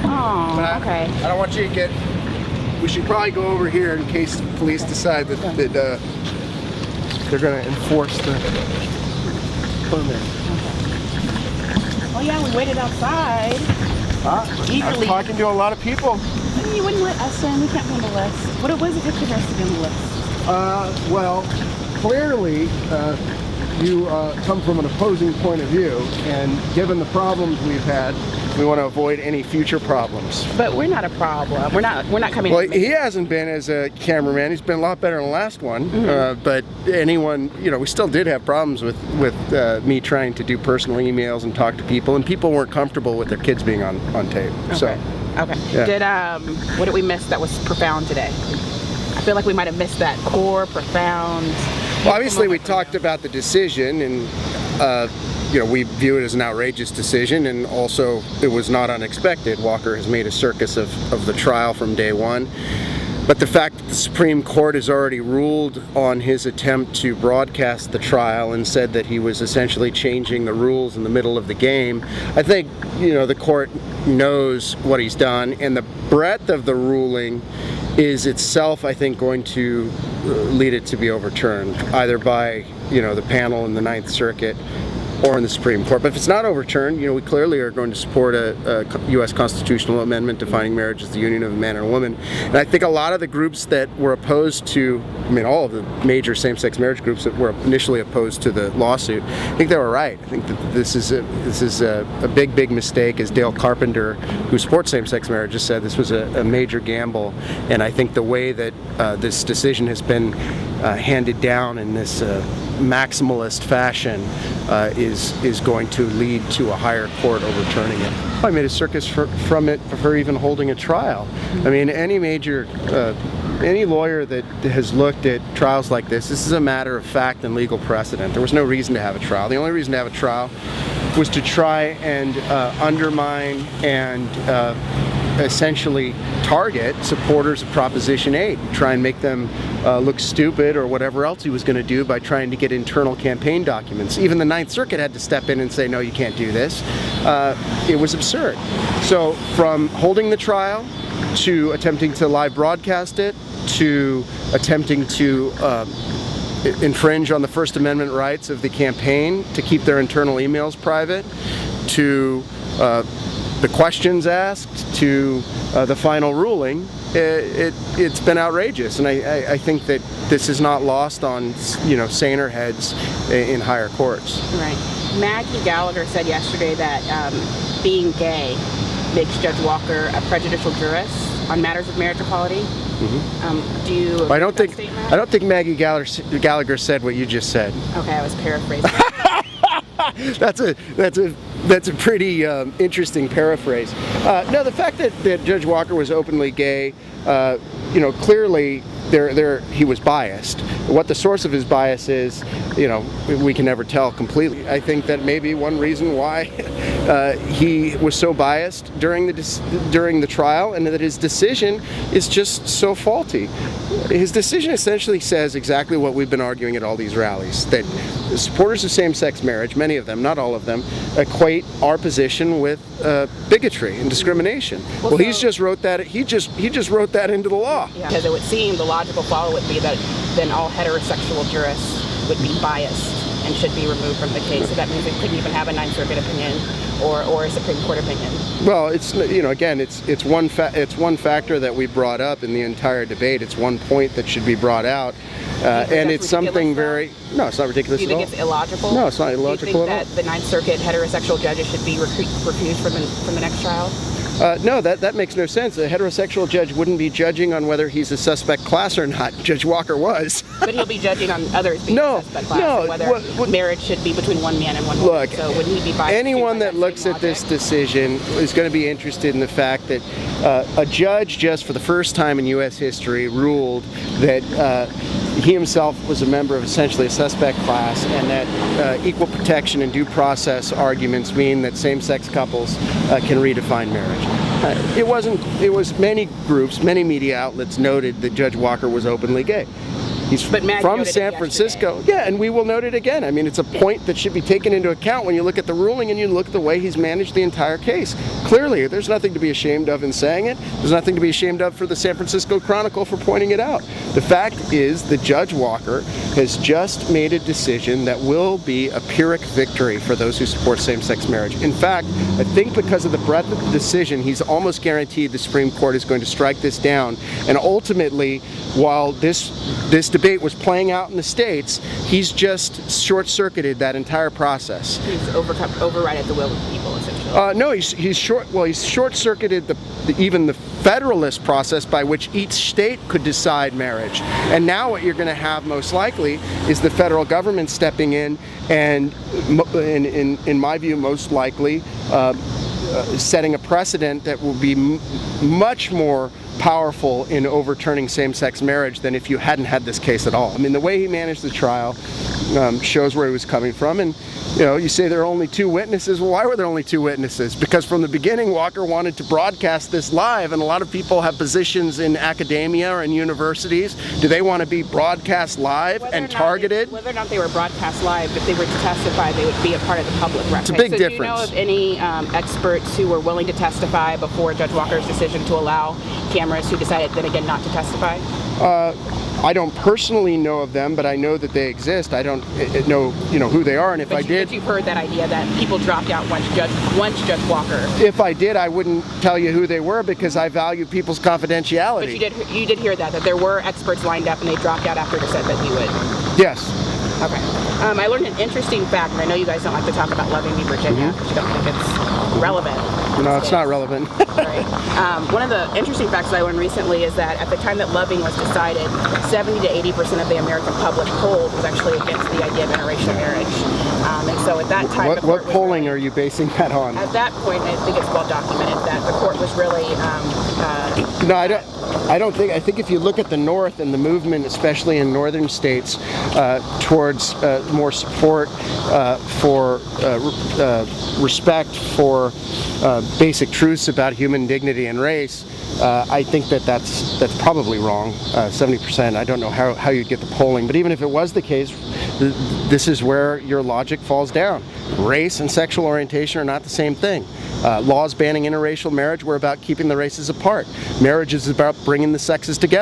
Oh, okay. I don't want you to get... We should probably go over here in case the police decide that, they're going to enforce the permit. Oh yeah, we waited outside. I was Eagerly. talking to a lot of people. You wouldn't let us in. We can't be on the list. What was it that took us to be on the list? Well, clearly, you come from an opposing point of view, and given the problems we've had, we want to avoid any future problems. But we're not a problem. We're not coming. Well, he hasn't been as a cameraman. He's been a lot better than the last one. But anyone, we still did have problems with me trying to do personal emails and talk to people, and people weren't comfortable with their kids being on tape. Okay. So, okay. Yeah. What did we miss that was profound today? I feel like we might have missed that core, profound. Well, obviously, we talked about the decision, and we view it as an outrageous decision, and also it was not unexpected. Walker has made a circus of the trial from day one. But the fact that the Supreme Court has already ruled on his attempt to broadcast the trial and said that he was essentially changing the rules in the middle of the game, I think, the court knows what he's done, and the breadth of the ruling is itself, I think, going to lead it to be overturned, either by, the panel in the Ninth Circuit or in the Supreme Court. But if it's not overturned, we clearly are going to support a U.S. constitutional amendment defining marriage as the union of a man and a woman. And I think a lot of the groups that were opposed to, all of the major same-sex marriage groups that were initially opposed to the lawsuit, I think they were right. I think that this is a big mistake. As Dale Carpenter, who supports same-sex marriage, just said, this was a major gamble. And I think the way that this decision has been handed down in this maximalist fashion is going to lead to a higher court overturning it. I made a circus from it for even holding a trial. Any lawyer that has looked at trials like this is a matter of fact and legal precedent. There was no reason to have a trial. The only reason to have a trial was to try and undermine and essentially target supporters of Proposition 8, try and make them look stupid or whatever else he was going to do by trying to get internal campaign documents. Even the Ninth Circuit had to step in and say, no, you can't do this. It was absurd. So from holding the trial to attempting to live broadcast it to attempting to infringe on the First Amendment rights of the campaign to keep their internal emails private, to the questions asked, to the final ruling, it's been outrageous. And I think that this is not lost on saner heads in higher courts. Right. Maggie Gallagher said yesterday that being gay makes Judge Walker a prejudicial jurist on matters of marriage equality. Do you agree I don't with that think statement? I don't think Maggie Gallagher said what you just said. Okay, I was paraphrasing. That's a pretty interesting paraphrase. No, the fact that Judge Walker was openly gay, clearly he was biased. What the source of his bias is, we can never tell completely. I think that maybe one reason why he was so biased during the trial, and that his decision is just so faulty. His decision essentially says exactly what we've been arguing at all these rallies, that the supporters of same-sex marriage, many of them, not all of them, equate our position with bigotry and discrimination. Well, he just wrote that wrote that into the law. Yeah, because it would seem the logical follow would be that then all heterosexual jurists would be biased and should be removed from the case. So that means we couldn't even have a Ninth Circuit opinion or a Supreme Court opinion. Well, it's again, it's one factor that we brought up in the entire debate. It's one point that should be brought out, and it's something very. No, it's not ridiculous. Do you at think all. it's illogical? No, it's not illogical at all. Do you think that the Ninth Circuit heterosexual judges should be recused from the next trial? No, that makes no sense. A heterosexual judge wouldn't be judging on whether he's a suspect class or not. Judge Walker was. But he'll be judging on others being a suspect class, and whether marriage should be between one man and one woman. Look, so wouldn't he be biased? Anyone that looks at this decision is going to be interested in the fact that a judge just for the first time in U.S. history ruled that he himself was a member of essentially a suspect class, and that equal protection and due process arguments mean that same-sex couples can redefine marriage. It was many groups, many media outlets noted that Judge Walker was openly gay. He's from San Francisco. Yeah, and we will note it again. I mean, it's a point that should be taken into account when you look at the ruling and you look at the way he's managed the entire case. clearly, there's nothing to be ashamed of in saying it. There's nothing to be ashamed of for the San Francisco Chronicle for pointing it out. The fact is that Judge Walker has just made a decision that will be a Pyrrhic victory for those who support same-sex marriage. In fact, I think because of the breadth of the decision, he's almost guaranteed the Supreme Court is going to strike this down. And ultimately, while this debate was playing out in the states, he's just short-circuited that entire process. He's overridden the will of the people, essentially. No, he's short-circuited even the federalist process by which each state could decide marriage. And now what you're going to have most likely is the federal government stepping in and, in my view, most likely setting a precedent that will be much more powerful in overturning same-sex marriage than if you hadn't had this case at all. I mean, the way he managed the trial shows where he was coming from. And you say there are only 2 witnesses. Well, why were there only 2 witnesses? Because from the beginning, Walker wanted to broadcast this live, and a lot of people have positions in academia or in universities. Do they want to be broadcast live and targeted? Whether or not they were broadcast live, if they were to testify, they would be a part of the public record. It's a big difference. Do you know of any experts who were willing to testify before Judge Walker's decision to allow cameras who decided then again not to testify? I don't personally know of them, but I know that they exist. I don't know, who they are, and if I did, but you've heard that idea that people dropped out once Judge Walker. If I did, I wouldn't tell you who they were because I value people's confidentiality. But you did hear that there were experts lined up and they dropped out after it said that he would. Yes. Okay. I learned an interesting fact, and I know you guys don't like to talk about Loving v. Virginia because you don't think it's relevant. No, it's not relevant. Right. One of the interesting facts I learned recently is that at the time that Loving was decided, 70 to 80% of the American public polled was actually against the idea of interracial marriage. And so at that time, what polling are you basing that on? At that point, I think it's well documented that the court was really. No, I don't think. I think if you look at the North and the movement, especially in northern states, towards more support for respect for basic truths about human dignity and race, I think that's probably wrong. 70%. I don't know how you'd get the polling, but even if it was the case, this is where your logic falls down. Race and sexual orientation are not the same thing. Laws banning interracial marriage were about keeping the races apart. Marriage is about bringing the sexes together.